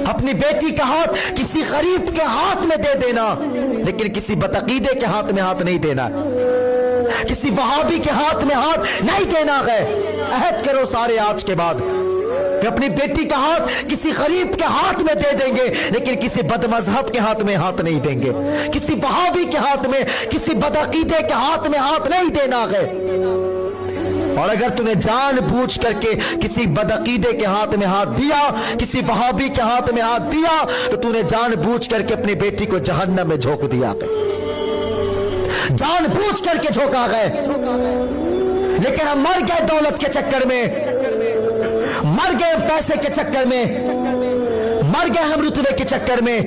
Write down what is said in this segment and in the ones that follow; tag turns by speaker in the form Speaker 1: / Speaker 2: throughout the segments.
Speaker 1: اپنی بیٹی کا ہاتھ کسی غریب کے ہاتھ میں دے دینا، لیکن کسی بدعقیدے کے ہاتھ میں ہاتھ نہیں دینا، کسی وہابی کے ہاتھ میں ہاتھ نہیں دینا ہے۔ عہد کرو سارے آج کے بعد کہ اپنی بیٹی کا ہاتھ کسی غریب کے ہاتھ میں دے دیں گے، لیکن کسی بد مذہب کے ہاتھ میں ہاتھ نہیں دیں گے، کسی وہابی کے ہاتھ میں، کسی بدعقیدے کے ہاتھ میں ہاتھ نہیں دینا ہے۔ اور اگر تمہیں جان بوجھ کر کے کسی بدعقیدے کے ہاتھ میں ہاتھ دیا، کسی وہابی کے ہاتھ میں ہاتھ دیا، تو تو نے جان بوجھ کر کے اپنی بیٹی کو جہنم میں جھونک دیا ہے، جان بوجھ کر کے جھونکا ہے۔ لیکن ہم مر گئے دولت کے چکر میں، مر گئے پیسے کے چکر میں، مر گئے ہم رتبے کے چکر میں،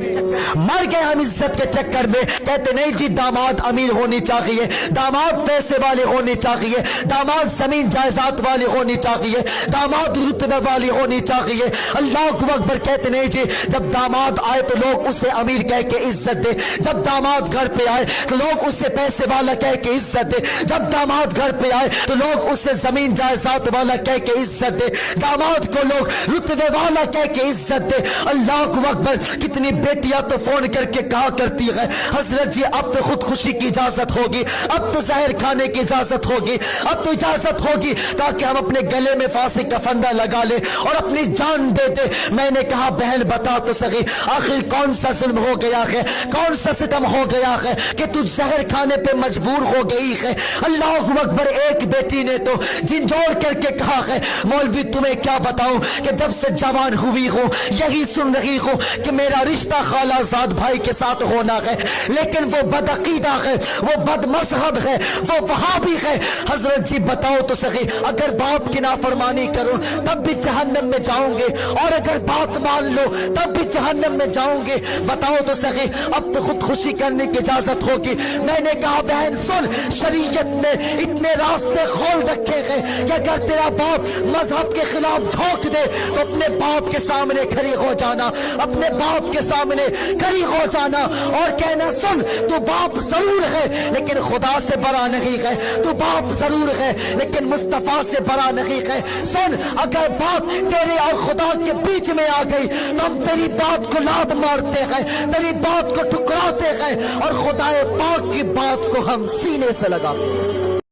Speaker 1: مر گئے ہم عزت کے چکر میں۔ کہتے نہیں جی داماد امیر ہونی چاہیے، داماد پیسے والے ہونی چاہیے، داماد زمین جائیداد والی ہونی چاہیے، داماد رتبے والی ہونی چاہیے۔ اللہ اکبر۔ کہتے نہیں جی جب داماد آئے تو لوگ اسے امیر کہہ کے عزت دے، جب داماد گھر پہ آئے تو لوگ اسے پیسے والا کہہ کے عزت دے، جب داماد گھر پہ آئے تو لوگ اسے زمین جائیداد والا کہہ کے عزت دے، داماد کو لوگ رتبے والا کہہ کے عزت دے۔ اللہ اکبر۔ کتنی بیٹیاں تو فون کر کے کہا کرتی ہے حضرت جی اب تو خودکشی کی اجازت ہوگی، اب تو زہر کھانے کی اجازت ہوگی، اب تو اجازت ہوگی تاکہ ہم اپنے گلے میں پھانسی کا پھندا لگا لے اور اپنی جان دے دے۔ میں نے کہا بہن بتا تو صحیح آخر کون سا ظلم ہو گیا ہے، کون سا ستم ہو گیا ہے کہ تجھ زہر کھانے پہ مجبور ہو گئی ہے۔ اللہ اکبر۔ ایک بیٹی نے تو جن جوڑ کر کے کہا ہے مولوی تمہیں کیا بتاؤں کہ جب سے جوان ہوئی ہوں یہی سن رہی ہوں کہ میرا رشتہ خالہ زاد بھائی کے ساتھ ہونا ہے، لیکن وہ بدعقیدہ ہے، وہ بد مذہب ہے، وہ وہابی ہے۔ حضرت جی بتاؤ تو صحیح اگر باپ کی نافرمانی کروں تب بھی جہنم میں جاؤں گے، اور اگر بات مان لو تب بھی جہنم میں جاؤں گے، بتاؤ تو صحیح اب تو خودکشی کرنے کی اجازت ہوگی۔ میں نے کہا بہن سن، شریعت نے اتنے راستے کھول رکھے ہیں کہ اگر تیرا باپ مذہب کے خلاف جھونک دے تو اپنے باپ کے سامنے کھڑی ہو جانا، اپنے باپ کے سامنے کھڑی ہو جانا اور کہنا سن تو باپ ضرور ہے لیکن خدا سے بڑا نہیں ہے، تو باپ ضرور ہے لیکن مصطفیٰ سے بڑا نہیں ہے۔ سن اگر بات تیرے اور خدا کے بیچ میں آ گئی تو ہم تیری بات کو لات مارتے ہیں، تیری بات کو ٹکراتے ہیں اور خدا پاک کی بات کو ہم سینے سے لگاتے ہیں۔